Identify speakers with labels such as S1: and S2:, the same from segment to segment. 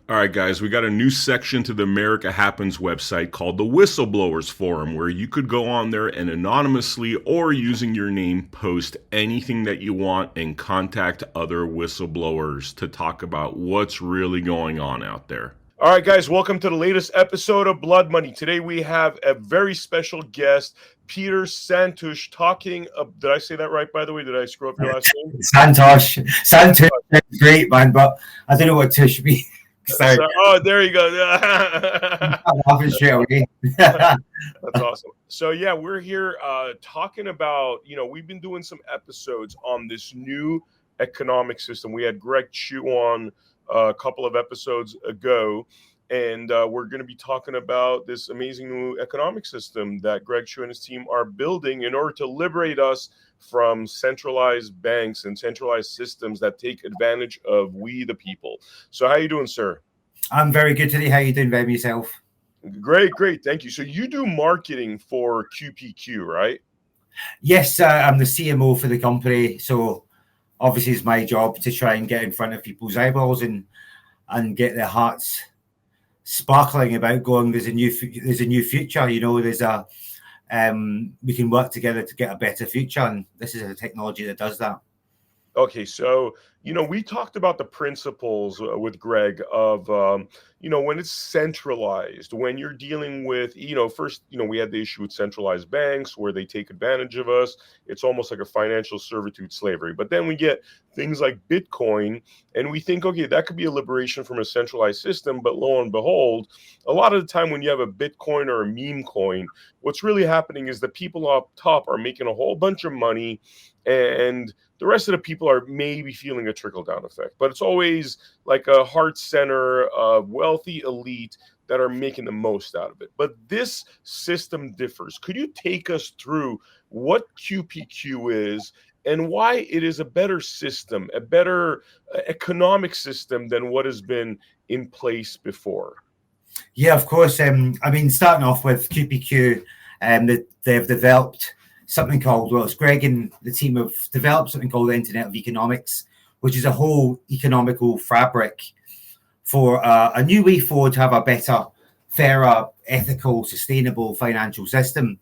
S1: All right, guys, we got a new section to the America Happens website called the Whistleblowers Forum, where you could go on there and anonymously or using your name post anything that you want and contact other whistleblowers to talk about what's really going on out there.
S2: All right, guys, welcome to the latest episode of Blood Money. Today we have a very special guest, Peter Santosh, talking. Did I say that right, by the way? Did I screw up your last name?
S3: Santosh, great man, but I don't know what Tush means. Sorry,
S2: There you go.
S3: I'm laughing straight away.
S2: That's awesome. So yeah, we're here talking about, we've been doing some episodes on this new economic system. We had Greg Chu on a couple of episodes ago, and we're going to be talking about this amazing new economic system that Greg Chu and his team are building in order to liberate us from centralized banks and centralized systems that take advantage of we the people. So how you doing, sir?
S3: I'm very good today. How you doing, baby, yourself?
S2: Great. Thank you. So you do marketing for QPQ, right?
S3: Yes, I'm the CMO for the company. So obviously it's my job to try and get in front of people's eyeballs and get their hearts sparkling about going, there's a new future. We can work together to get a better future, and this is a technology that does that.
S2: Okay, so we talked about the principles with Greg of when it's centralized, when you're dealing with first we had the issue with centralized banks where they take advantage of us. It's almost like a financial servitude slavery. But then we get things like Bitcoin, and we think, okay, that could be a liberation from a centralized system. But lo and behold, a lot of the time when you have a Bitcoin or a meme coin, what's really happening is the people up top are making a whole bunch of money, and the rest of the people are maybe feeling a trickle-down effect. But it's always like a heart center of wealthy elite that are making the most out of it. But this system differs. Could you take us through what QPQ is and why it is a better system, a better economic system than what has been in place before?
S3: Yeah, of course. Starting off with QPQ, they've developed something called, it's Greg and the team have developed something called the Internet of Economics, which is a whole economical fabric for a new way forward to have a better, fairer, ethical, sustainable financial system.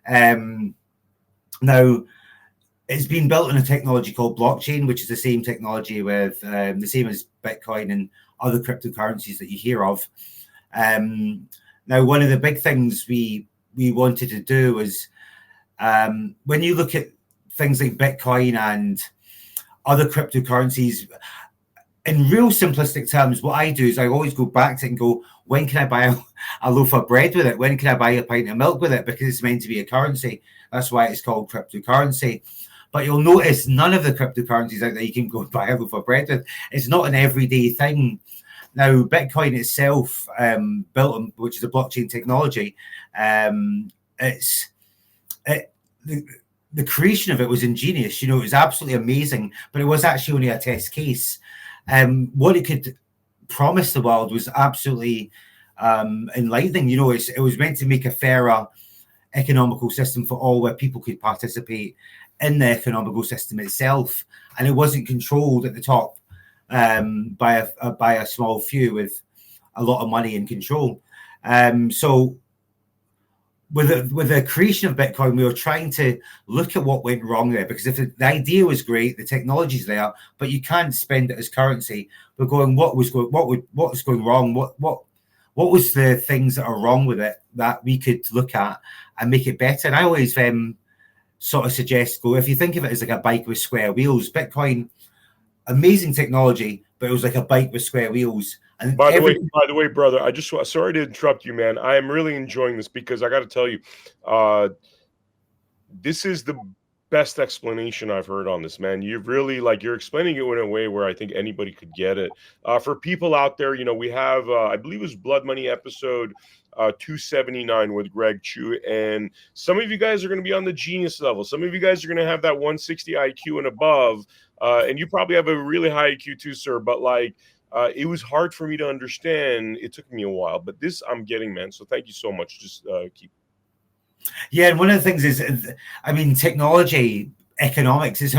S3: Now, it's been built on a technology called blockchain, which is the same technology with the same as Bitcoin and other cryptocurrencies that you hear of. Now, one of the big things we wanted to do was when you look at things like Bitcoin and other cryptocurrencies, in real simplistic terms, what I do is I always go back to it and go, when can I buy a loaf of bread with it? When can I buy a pint of milk with it? Because it's meant to be a currency. That's why it's called cryptocurrency. But you'll notice none of the cryptocurrencies out there you can go and buy a loaf of bread with. It's not an everyday thing. Now, Bitcoin itself, built on, which is a blockchain technology, the creation of it was ingenious. It was absolutely amazing, but it was actually only a test case. What it could promise the world was absolutely enlightening. It was meant to make a fairer economical system for all, where people could participate in the economical system itself, and it wasn't controlled at the top by a small few with a lot of money and control. So with the creation of Bitcoin, we were trying to look at what went wrong there, because if the idea was great, the technology's there, but you can't spend it as currency. We're going, what was going wrong? What was the things that are wrong with it that we could look at and make it better? And I always sort of suggest, if you think of it as like a bike with square wheels, Bitcoin, amazing technology, but it was like a bike with square wheels. And
S2: by the way, brother, sorry to interrupt you, man. I am really enjoying this because I got to tell you, this is the best explanation I've heard on this, man. You've really you're explaining it in a way where I think anybody could get it. For people out there, we have, I believe it was Blood Money episode 279 with Greg Chu, and some of you guys are going to be on the genius level. Some of you guys are going to have that 160 IQ and above, and you probably have a really high IQ too, sir. But it was hard for me to understand. It took me a while, but this I'm getting, man. So thank you so much. Just keep.
S3: Yeah, and one of the things is, technology economics is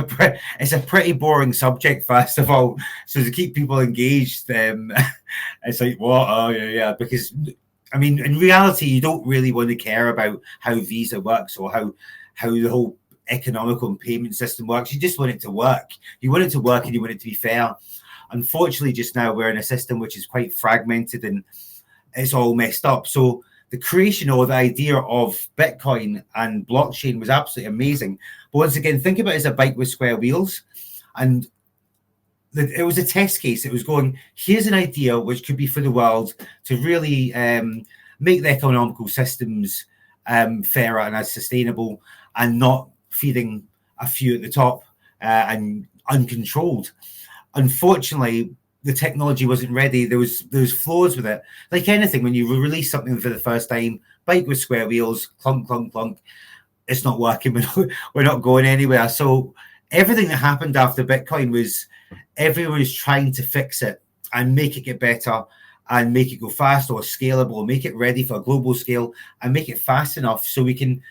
S3: it's a pretty boring subject, first of all. So to keep people engaged, it's like, what? Oh yeah, because I mean, in reality, you don't really want to care about how Visa works or how the whole economical and payment system works. You just want it to work. You want it to work, and you want it to be fair. Unfortunately, just now we're in a system which is quite fragmented and it's all messed up. So the creation or the idea of Bitcoin and blockchain was absolutely amazing. But once again, think about it as a bike with square wheels. And it was a test case. It was going, here's an idea which could be for the world to really make the economical systems fairer and as sustainable and not feeding a few at the top and uncontrolled. Unfortunately, the technology wasn't ready. There was flaws with it. Like anything, when you release something for the first time, bike with square wheels, clunk, clunk, clunk, it's not working. We're not going anywhere. So everything that happened after Bitcoin was everyone was trying to fix it and make it get better and make it go fast or scalable, make it ready for a global scale and make it fast enough so we can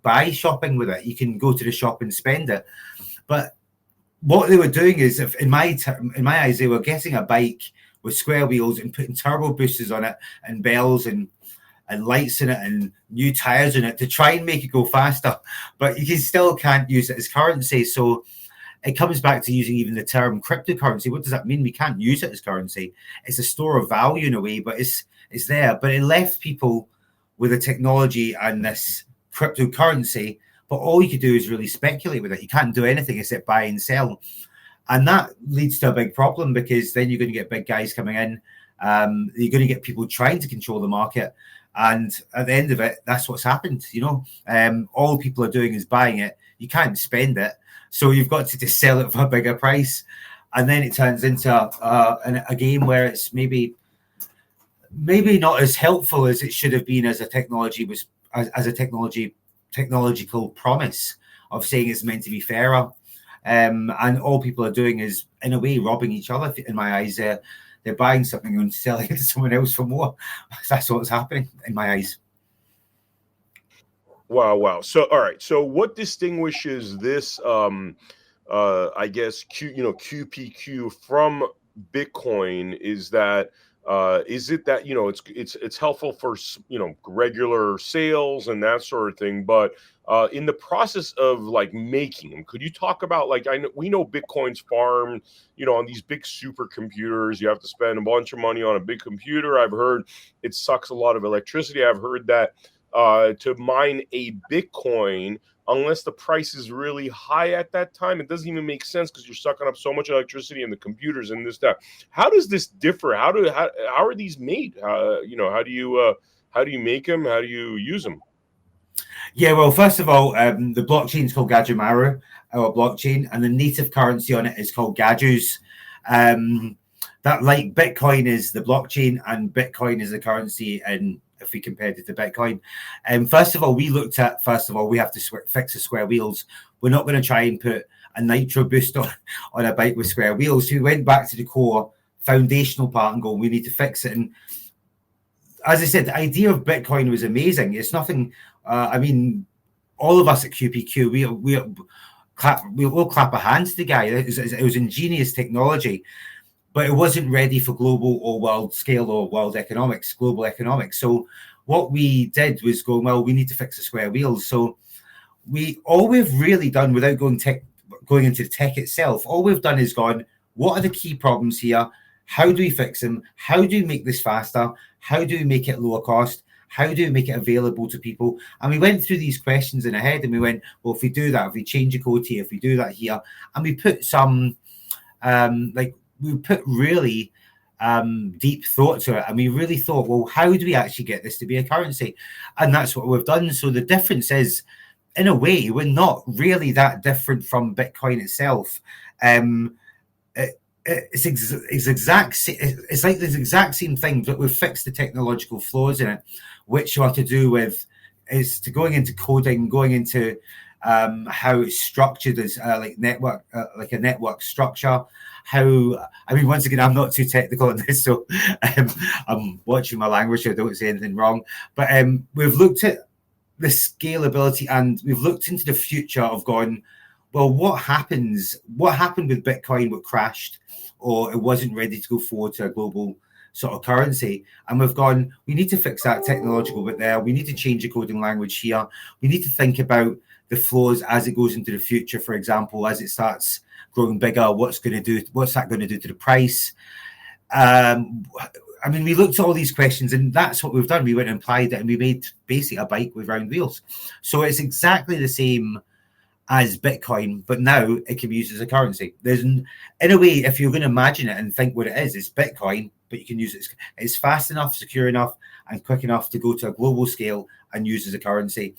S3: buy shopping with it. You can go to the shop and spend it. But what they were doing is, in my eyes, they were getting a bike with square wheels and putting turbo boosters on it and bells and lights in it and new tires in it to try and make it go faster. But you still can't use it as currency. So it comes back to using even the term cryptocurrency. What does that mean? We can't use it as currency. It's a store of value in a way, but it's there. But it left people with a technology and this cryptocurrency. But all you could do is really speculate with it. You can't do anything except buy and sell. And that leads to a big problem because then you're going to get big guys coming in. You're going to get people trying to control the market. And at the end of it, that's what's happened. All people are doing is buying it. You can't spend it. So you've got to just sell it for a bigger price. And then it turns into a game where it's maybe not as helpful as it should have been as a technology was, as a technological promise of saying it's meant to be fairer. And all people are doing is, in a way, robbing each other. In my eyes, they're buying something and selling it to someone else for more. That's what's happening in my eyes.
S2: Wow. So, all right. So what distinguishes this, I guess, QPQ from Bitcoin is that, is it that, it's helpful for, regular sales and that sort of thing, but in the process of like making them, could you talk about, like, we know Bitcoin's farmed, on these big supercomputers. You have to spend a bunch of money on a big computer. I've heard it sucks a lot of electricity. I've heard that to mine a Bitcoin, unless the price is really high at that time, it doesn't even make sense because you're sucking up so much electricity in the computers and this, that. How does this differ? How are these made? How do you make them? How do you use them?
S3: Yeah, well, first of all, the blockchain is called Gajamaru, our blockchain, and the native currency on it is called Gajus. That, like Bitcoin, is the blockchain, and Bitcoin is the currency. And if we compared it to Bitcoin, first of all, we have to fix the square wheels. We're not going to try and put a nitro boost on a bike with square wheels. So we went back to the core foundational part and go, we need to fix it. And as I said, the idea of Bitcoin was amazing. It's nothing. All of us at QPQ, we'll clap our hands to the guy. It was ingenious technology, but it wasn't ready for global or world scale or global economics. So what we did was go, well, we need to fix the square wheels. So all we've really done, without going into the tech itself, all we've done is gone, what are the key problems here? How do we fix them? How do we make this faster? How do we make it lower cost? How do we make it available to people? And we went through these questions in our head and we went, well, if we do that, if we change a code here, if we do that here, and we put some, we put really deep thought to it. And we really thought, well, how do we actually get this to be a currency? And that's what we've done. So the difference is, in a way, we're not really that different from Bitcoin itself. It's like the exact same thing, but we've fixed the technological flaws in it, which are to do with going into coding, going into how it's structured as like a network structure. Once again, I'm not too technical on this, so I'm watching my language so I don't say anything wrong. But we've looked at the scalability and we've looked into the future of going, well, what happened with Bitcoin, what crashed, or it wasn't ready to go forward to a global sort of currency. And we've gone, we need to fix that technological bit there. We need to change the coding language here. We need to think about the flows as it goes into the future, for example, as it starts growing bigger, what's that going to do to the price? I mean, we looked at all these questions, and that's what we've done. We went and applied it, and we made basically a bike with round wheels. So it's exactly the same as Bitcoin, but now it can be used as a currency. In a way, if you're going to imagine it and think what it is, it's Bitcoin, but you can use it. It's fast enough, secure enough, and quick enough to go to a global scale and use as a currency.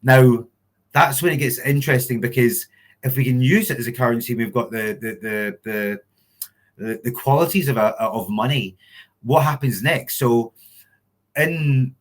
S3: Now, that's when it gets interesting, because if we can use it as a currency, we've got the qualities of money. What happens next? So, in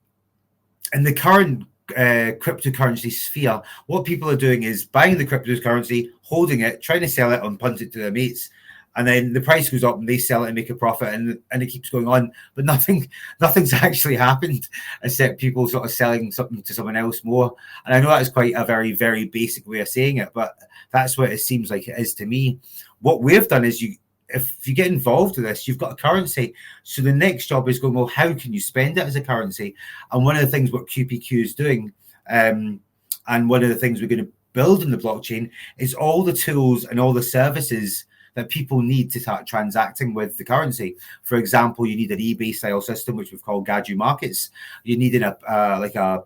S3: the current cryptocurrency sphere, what people are doing is buying the cryptocurrency, holding it, trying to sell it and punt it to their mates, and then the price goes up and they sell it and make a profit, and it keeps going on. But nothing's actually happened except people sort of selling something to someone else more. And I know that is quite a very, very basic way of saying it, but that's what it seems like it is to me. What we've done is if you get involved with this, you've got a currency. So the next job is going, well, how can you spend it as a currency? And one of the things what QPQ is doing, and one of the things we're going to build in the blockchain, is all the tools and all the services that people need to start transacting with the currency. For example, you need an eBay style system, which we've called Gaju Markets. You need a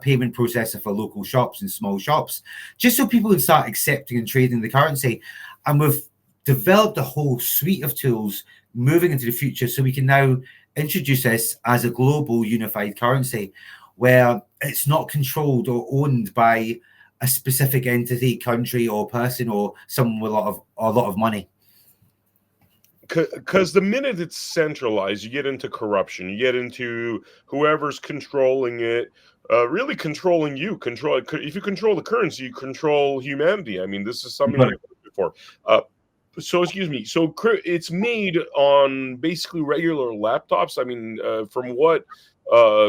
S3: payment processor for local shops and small shops, just so people can start accepting and trading the currency. And we've developed a whole suite of tools moving into the future, so we can now introduce this as a global unified currency where it's not controlled or owned by a specific entity, country, or person, or someone with a lot of money.
S2: Because the minute it's centralized, you get into corruption. You get into whoever's controlling it, really controlling you. If you control the currency, you control humanity. I mean, this is something I've heard before. So it's made on basically regular laptops. I mean, from what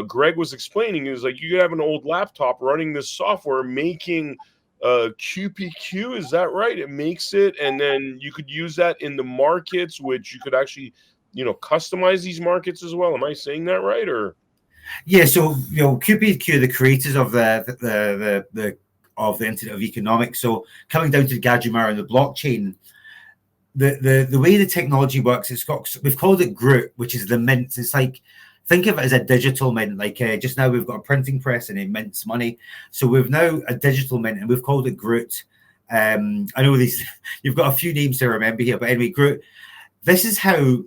S2: Greg was explaining, is like you could have an old laptop running this software making QPQ. Is that right? It makes it, and then you could use that in the markets, which you could actually, customize these markets as well. Am I saying that right? Or
S3: yeah, so QPQ, the creators of the Internet of Economics. So coming down to the Gajumara and the blockchain. The way the technology works, we've called it Groot, which is the mint. It's like, think of it as a digital mint. Like just now we've got a printing press and it mints money. So we've now a digital mint, and we've called it Groot. I know you've got a few names to remember here, but anyway, Groot. This is how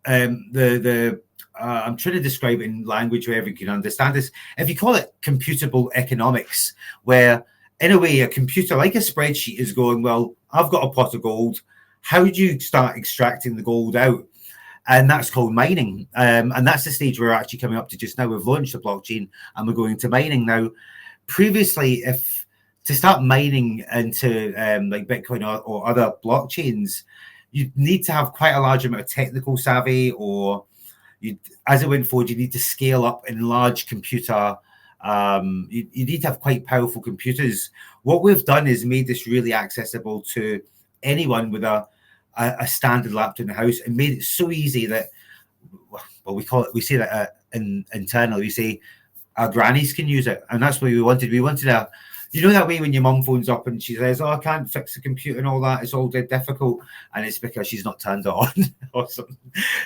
S3: I'm trying to describe it in language where everyone can understand this. If you call it computable economics, where in a way a computer, like a spreadsheet, is going, well, I've got a pot of gold. How do you start extracting the gold out? And that's called mining. And that's the stage we're actually coming up to just now. We've launched the blockchain and we're going to mining now. Previously, to start mining into like Bitcoin or other blockchains, you need to have quite a large amount of technical savvy, or as it went forward, you need to scale up in large computer. You need to have quite powerful computers. What we've done is made this really accessible to anyone with a standard laptop in the house, and made it so easy that, well, we say that internally, we say our grannies can use it. And that's what we wanted. We wanted that way when your mum phones up and she says, I can't fix the computer and all that, it's all dead difficult, and it's because she's not turned it on or something.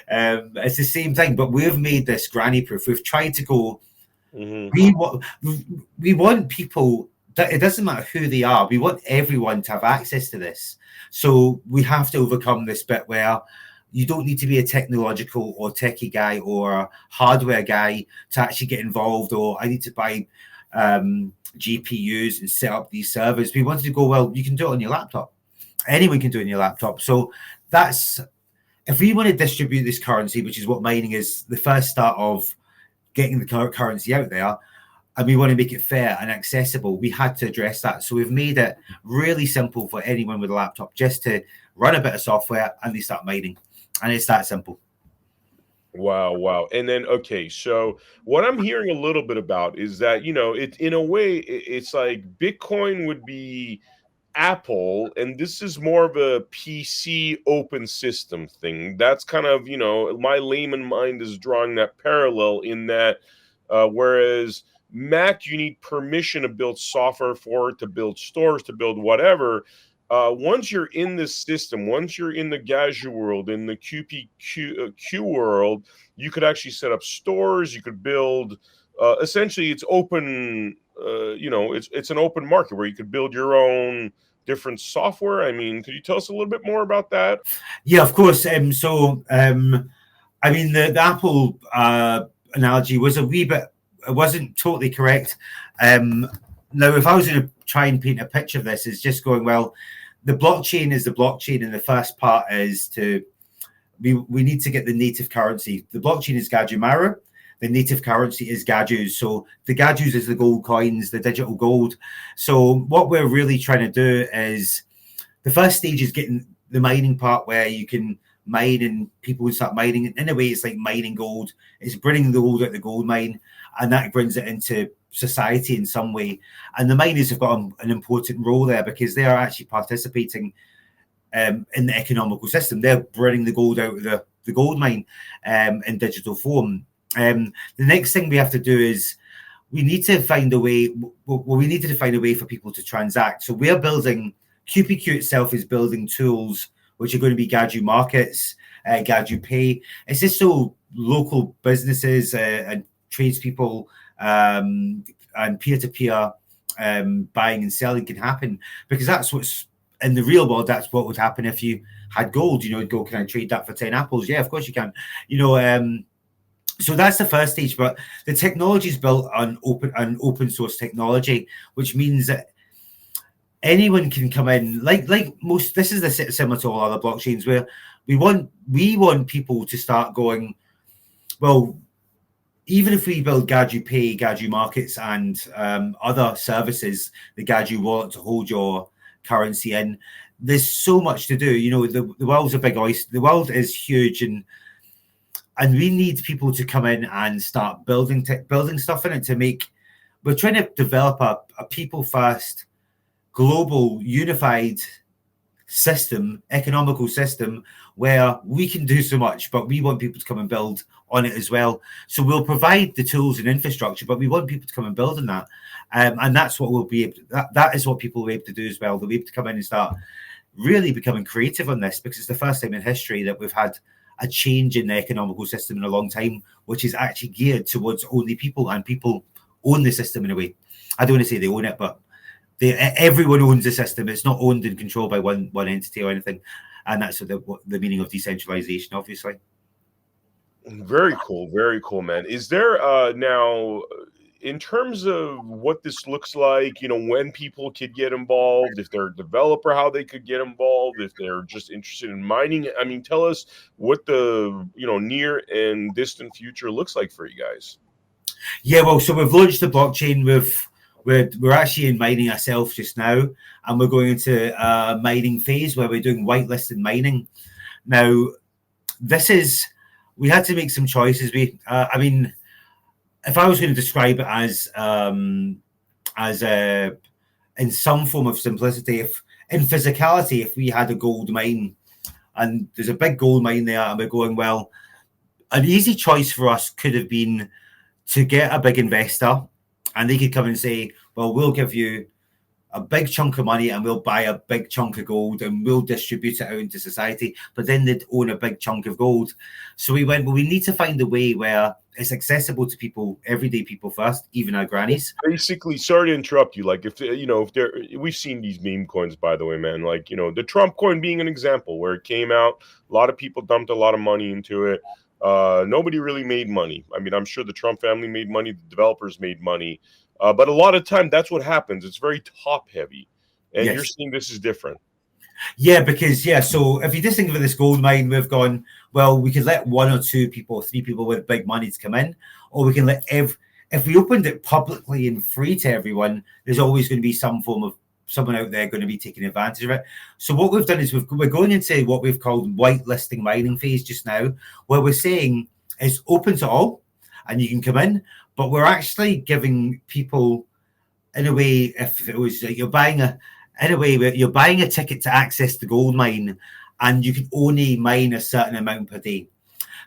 S3: It's the same thing, but we've made this granny proof. We've tried to go, we want people, it doesn't matter who they are, we want everyone to have access to this. So we have to overcome this bit where you don't need to be a technological or techie guy or a hardware guy to actually get involved, or I need to buy GPUs and set up these servers. We wanted to go, well, you can do it on your laptop. Anyone can do it on your laptop. So that's, if we want to distribute this currency, which is what mining is, the first start of getting the currency out there, and we want to make it fair and accessible, we had to address that. So we've made it really simple for anyone with a laptop just to run a bit of software and they start mining. And it's that simple.
S2: Wow. And then, okay, so what I'm hearing a little bit about is that, it in a way, it's like Bitcoin would be Apple, and this is more of a PC open system thing. That's kind of, my layman mind is drawing that parallel in that whereas Mac, you need permission to build software for it, to build stores, to build whatever. Once you're in this system, once you're in the Gazoo world, in the QPQ world, you could actually set up stores. You could build. Essentially, it's open. It's an open market where you could build your own different software. I mean, could you tell us a little bit more about that?
S3: Yeah, of course. I mean, the Apple analogy was a wee bit. It wasn't totally correct. Now, if I was going to try and paint a picture of this, it's just going, well, the blockchain is the blockchain, and the first part is we need to get the native currency. The blockchain is Gajumara. The native currency is Gajoos. So the Gajoos is the gold coins, the digital gold. So what we're really trying to do is the first stage is getting the mining part where you can mine and people will start mining. In a way, it's like mining gold. It's bringing the gold out of the gold mine, and that brings it into society in some way. And the miners have got an important role there because they are actually participating in the economical system. They're bringing the gold out of the gold mine in digital form. The next thing we have to do is we need to find a way. Well, we needed to find a way for people to transact. So we're building. QPQ itself is building tools which are going to be Gazoo Markets, Gazoo Pay. It's just so local businesses and tradespeople and peer-to-peer buying and selling can happen, because that's what's in the real world. That's what would happen if you had gold. Go, can I trade that for 10 apples? Yeah, of course you can. So that's the first stage, but the technology is built on open source technology, which means that anyone can come in. Like most, this is similar to all other blockchains, where we want people to start going, well, even if we build Gazoo Pay, Gazoo Markets, and other services, the Gazoo wallet to hold your currency in, there's so much to do. The world's a big oyster. The world is huge, and we need people to come in and start building stuff in it we're trying to develop a people first, global, unified system, economical system, where we can do so much, but we want people to come and build on it as well. So we'll provide the tools and infrastructure, but we want people to come and build on that. And that's what we'll be able to, that is what people will be able to do as well. They'll be able to come in and start really becoming creative on this, because it's the first time in history that we've had a change in the economical system in a long time, which is actually geared towards only people, and people own the system in a way. I don't want to say they own it, but everyone owns the system. It's not owned and controlled by one entity or anything. And that's the meaning of decentralization, obviously.
S2: Very cool, man. Is there now, in terms of what this looks like, when people could get involved, if they're a developer, how they could get involved, if they're just interested in mining? I mean, tell us what the near and distant future looks like for you guys.
S3: Yeah, well, so we've launched the blockchain. We're actually in mining ourselves just now, and we're going into a mining phase where we're doing whitelisted mining. Now, we had to make some choices. I mean, if I was going to describe it as in some form of simplicity, in physicality, if we had a gold mine and there's a big gold mine there, and we're going, well, an easy choice for us could have been to get a big investor, and they could come and say, well, we'll give you a big chunk of money and we'll buy a big chunk of gold and we'll distribute it out into society, but then they'd own a big chunk of gold. So we went, well, we need to find a way where it's accessible to people, everyday people first, even our grannies.
S2: Basically, sorry to interrupt you. Like, if we've seen these meme coins, by the way, man, like, the Trump coin being an example where it came out, a lot of people dumped a lot of money into it. Nobody really made money. I mean, I'm sure the Trump family made money, the developers made money. But a lot of time, that's what happens. It's very top heavy. And You're seeing this is different.
S3: Yeah, because, so if you just think of this gold mine, we've gone, well, we could let 1 or 2 people, 3 people with big money to come in, or we can let if we opened it publicly and free to everyone, there's always going to be some form of someone out there going to be taking advantage of it. So what we've done is we're going into what we've called whitelisting mining phase just now, where we're saying it's open to all and you can come in, but we're actually giving people, in a way, if it was like you're buying in a way where you're buying a ticket to access the gold mine, and you can only mine a certain amount per day.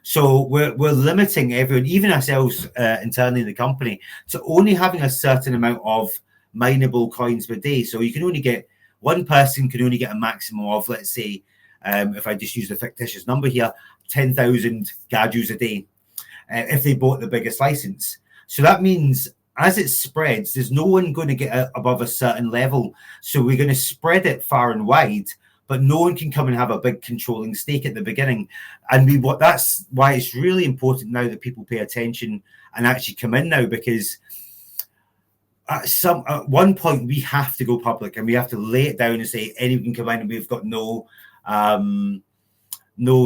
S3: So we're limiting everyone, even ourselves internally in the company, to only having a certain amount of mineable coins per day. So you can only get, one person can only get a maximum of, let's say, if I just use the fictitious number here, 10,000 gadus a day, if they bought the biggest license. So that means as it spreads, there's no one going to get above a certain level. So we're going to spread it far and wide, but no one can come and have a big controlling stake at the beginning. And that's why it's really important now that people pay attention and actually come in now, because at one point we have to go public and we have to lay it down and say anyone can come in, and we've got no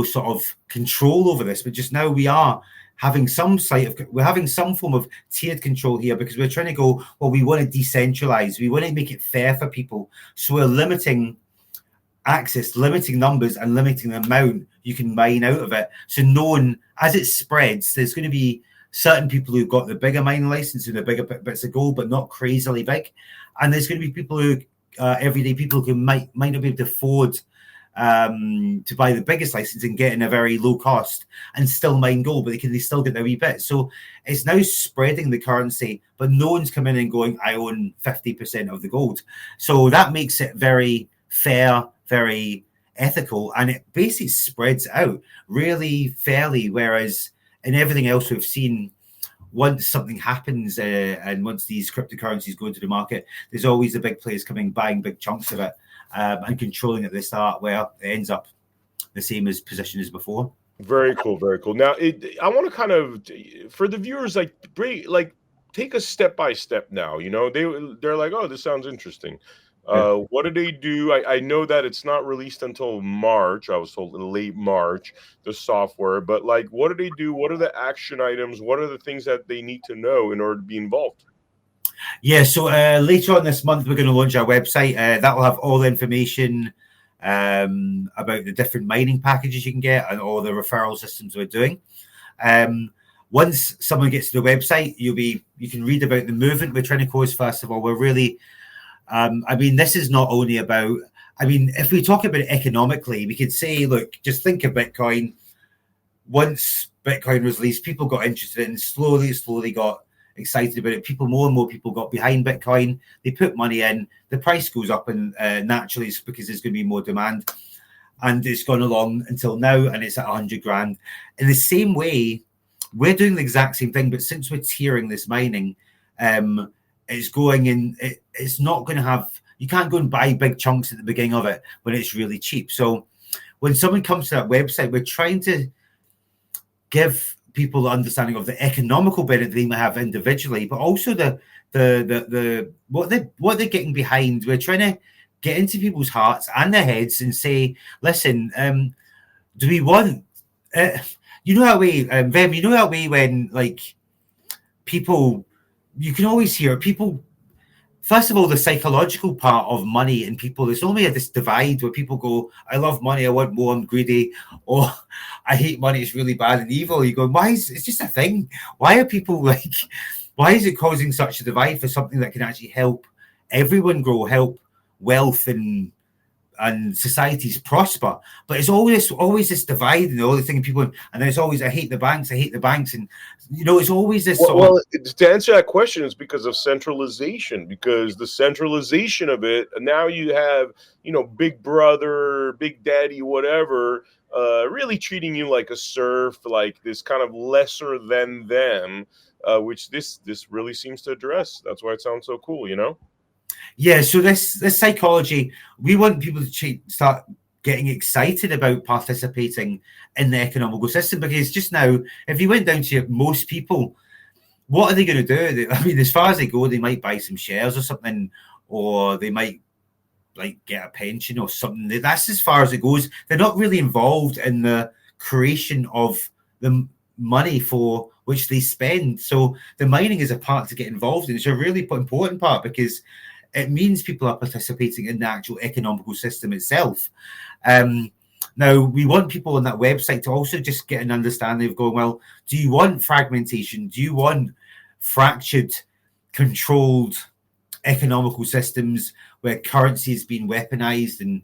S3: sort of control over this. But just now we are having we're having some form of tiered control here, because we're trying to go, well, we want to decentralize, we want to make it fair for people. So we're limiting access, limiting numbers, and limiting the amount you can mine out of it. So no one, as it spreads, there's going to be certain people who've got the bigger mining license and the bigger bits of gold, but not crazily big. And there's going to be people who, everyday people who might not be able to afford to buy the biggest license and get in a very low cost and still mine gold, but they still get their wee bit. So it's now spreading the currency, but no one's coming in and going, I own 50% of the gold. So that makes it very fair, very ethical, and it basically spreads out really fairly. Whereas in everything else we've seen, once something happens and once these cryptocurrencies go into the market, there's always the big players coming, buying big chunks of it and controlling at the start, where it ends up the same as position as before.
S2: Very cool, very cool. Now, I want to kind of, for the viewers, take a step by step now. You know, they're like, oh, this sounds interesting. What do they do? I know that it's not released until March. I was told in late March, the software. But like, what do they do? What are the action items? What are the things that they need to know in order to be involved?
S3: Yeah, so later on this month, we're going to launch our website. That will have all the information about the different mining packages you can get and all the referral systems we're doing. Once someone gets to the website, you can read about the movement we're trying to cause. First of all, we're really, this is not only about, if we talk about it economically, we could say, look, just think of Bitcoin. Once Bitcoin was released, people got interested in it and slowly got excited about it. More and more people got behind Bitcoin. They put money in, the price goes up, and naturally it's because there's going to be more demand. And it's gone along until now, and it's at 100 grand. In the same way, we're doing the exact same thing, but since we're tiering this mining, it's going in. It's not going to have. You can't go and buy big chunks at the beginning of it when it's really cheap. So when someone comes to that website, we're trying to give people the understanding of the economical benefit they might have individually, but also the what they're getting behind. We're trying to get into people's hearts and their heads and say, listen, do we want you know that way, Vem, you know that way when like people, you can always hear people. First of all, the psychological part of money and people, there's only this divide where people go, I love money, I want more, I'm greedy, or I hate money, it's really bad and evil. You go, it's just a thing. Why are people like, why is it causing such a divide for something that can actually help everyone grow, help wealth and societies prosper? But it's always this divide and all the thing, people, and there's always, I hate the banks, and you know, it's always this.
S2: Well, to answer that question, it's because of centralization. Because the centralization of it, now you have, you know, Big Brother, Big Daddy, whatever, really treating you like a serf, like this kind of lesser than them, which this really seems to address. That's why it sounds so cool, you know.
S3: Yeah, so this psychology, we want people to start getting excited about participating in the economical system, because just now, if you went down to most people, what are they going to do? As far as they go, they might buy some shares or something, or they might like get a pension or something. That's as far as it goes. They're not really involved in the creation of the money for which they spend. So the mining is a part to get involved in. It's a really important part, because it means people are participating in the actual economical system itself. Now, we want people on that website to also just get an understanding of going, well, do you want fragmentation? Do you want fractured, controlled economical systems where currency has been weaponized. And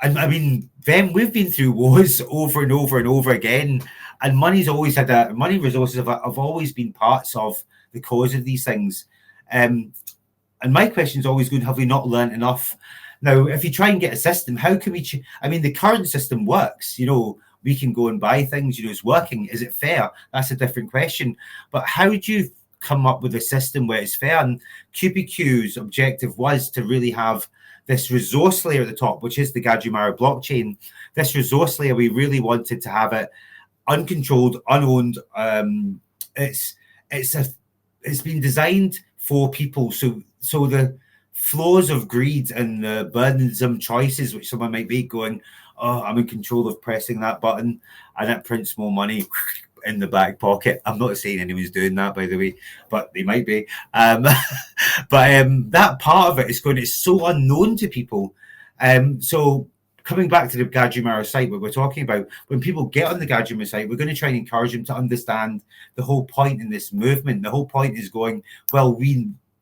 S3: I mean, then we've been through wars over and over and over again, and money resources have always been parts of the cause of these things. And my question is always going, have we not learned enough? Now, if you try and get a system, how can we? I mean, the current system works. We can go and buy things. It's working. Is it fair? That's a different question. But how do you come up with a system where it's fair? And QPQ's objective was to really have this resource layer at the top, which is the Gajimara blockchain. This resource layer, we really wanted to have it uncontrolled, unowned. It's been designed for people. So the flows of greed and the burdensome choices which someone might make, going, oh, I'm in control of pressing that button and it prints more money in the back pocket. I'm not saying anyone's doing that, by the way, but they might be. That part of it it's so unknown to people. So coming back to the Gajimara site, what we're talking about, when people get on the Gajimara site, we're going to try and encourage them to understand the whole point in this movement. The whole point is going, well,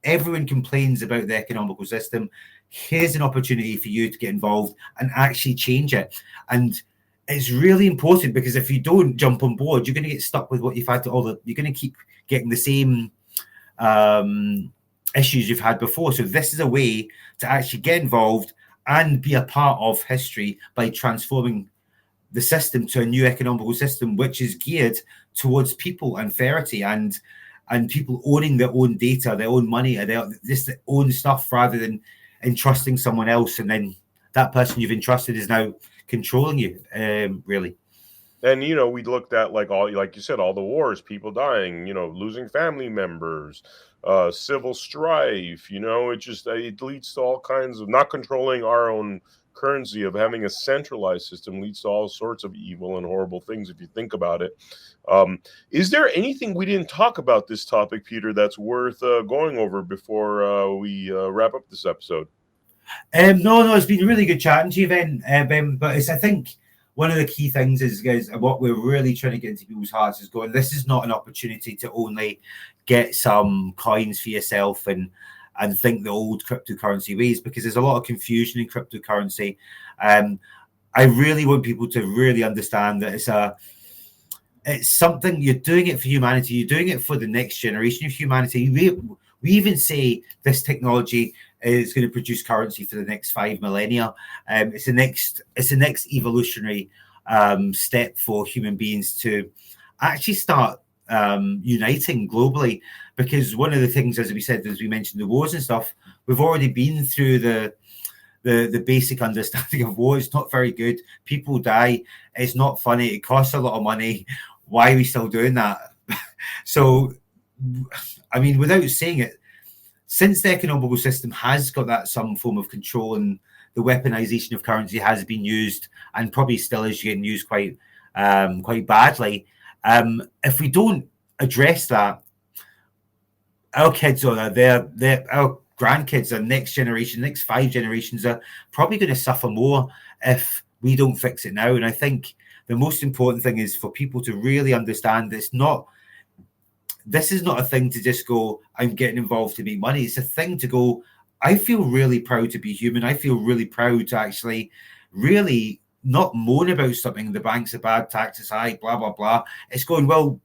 S3: everyone complains about the economical system. Here's an opportunity for you to get involved and actually change it. And it's really important, because if you don't jump on board, you're going to get stuck with what you've had you're going to keep getting the same issues you've had before. So this is a way to actually get involved and be a part of history by transforming the system to a new economical system, which is geared towards people and fairity and people owning their own data, their own money, their own stuff, rather than entrusting someone else. And then that person you've entrusted is now controlling you, really.
S2: And we looked at, like you said, all the wars, people dying, losing family members, civil strife. It leads to all kinds of not controlling our own currency, of having a centralized system, leads to all sorts of evil and horrible things if you think about it. Is there anything we didn't talk about this topic, Peter, that's worth going over before we wrap up this episode?
S3: No, it's been really good chatting to you, Ben. But I think one of the key things is, guys, what we're really trying to get into people's hearts is going, this is not an opportunity to only get some coins for yourself and think the old cryptocurrency ways, because there's a lot of confusion in cryptocurrency. I really want people to really understand that it's something, you're doing it for humanity, you're doing it for the next generation of humanity. We even say this technology is going to produce currency for the next 5 millennia. It's the next evolutionary step for human beings to actually start uniting globally. Because one of the things, as we mentioned, the wars and stuff, we've already been through the basic understanding of war. It's not very good. People die. It's not funny. It costs a lot of money. Why are we still doing that? So, I mean, without saying it, since the economical system has got that some form of control, and the weaponization of currency has been used and probably still is getting used quite badly, if we don't address that, our kids or our grandkids, our next generation, next 5 generations are probably going to suffer more if we don't fix it now. And I think the most important thing is for people to really understand this is not a thing to just go, I'm getting involved to make money. It's a thing to go, I feel really proud to be human. I feel really proud to actually really not moan about something. The banks are bad, taxes high, blah, blah, blah. It's going, well,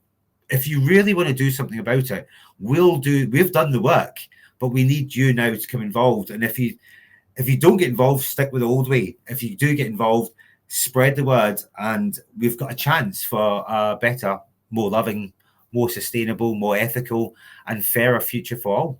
S3: if you really want to do something about it, we've done the work, but we need you now to come involved. And if you don't get involved, stick with the old way. If you do get involved, spread the word, and we've got a chance for a better, more loving, more sustainable, more ethical, and fairer future for all,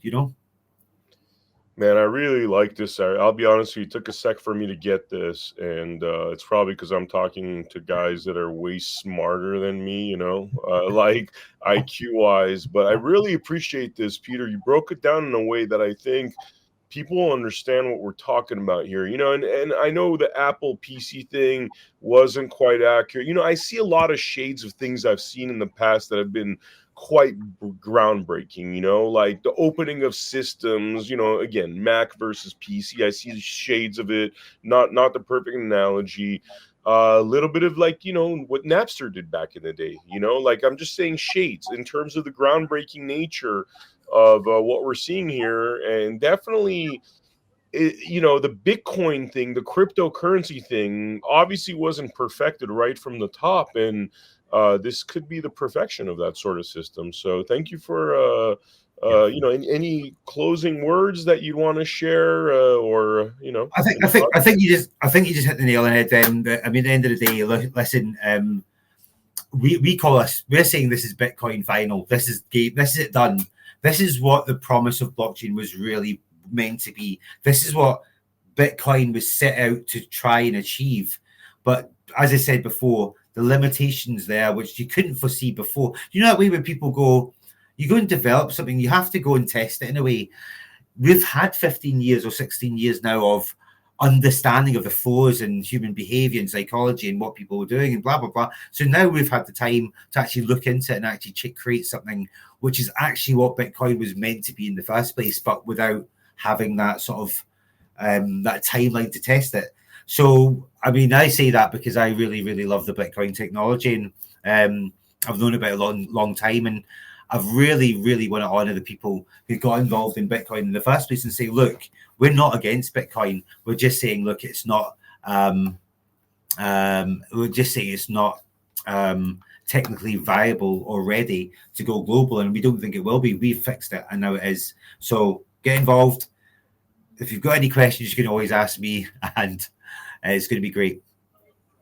S2: Man, I really like this. I'll be honest with you, it took a sec for me to get this, and it's probably because I'm talking to guys that are way smarter than me, like IQ-wise. But I really appreciate this, Peter. You broke it down in a way that I think people will understand what we're talking about here, and I know the Apple PC thing wasn't quite accurate. I see a lot of shades of things I've seen in the past that have been quite groundbreaking, like the opening of systems, again, Mac versus PC. I see shades of it, not the perfect analogy. A little bit of what Napster did back in the day, like I'm just saying shades in terms of the groundbreaking nature of what we're seeing here, and definitely, the Bitcoin thing, the cryptocurrency thing, obviously wasn't perfected right from the top, and this could be the perfection of that sort of system. So, thank you for any closing words that you'd want to share, or
S3: I think you just hit the nail on the head. I mean, at the end of the day, listen. We're saying this is Bitcoin final. This is it done. This is what the promise of blockchain was really meant to be. This is what Bitcoin was set out to try and achieve. But as I said before, the limitations there, which you couldn't foresee before. You know that way when people go, you go and develop something, you have to go and test it in a way. We've had 15 years or 16 years now of understanding of the flows and human behavior and psychology and what people were doing and blah, blah, blah. So now we've had the time to actually look into it and actually create something which is actually what Bitcoin was meant to be in the first place, but without having that sort of that timeline to test it. So, I mean, I say that because I really, really love the Bitcoin technology, and I've known about it a long time, and I've really, really want to honor the people who got involved in Bitcoin in the first place and say, look, we're not against Bitcoin. We're just saying, look, it's not. We're just saying it's not technically viable or ready to go global, and we don't think it will be. We've fixed it, and now it is. So get involved. If you've got any questions, you can always ask me, and it's going to be great.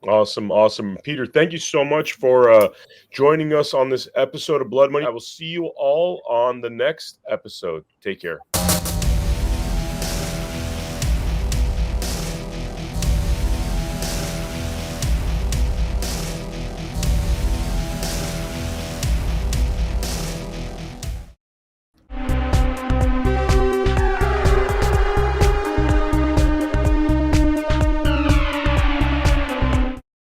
S2: Awesome. Peter, thank you so much for joining us on this episode of Blood Money. I will see you all on the next episode. Take care.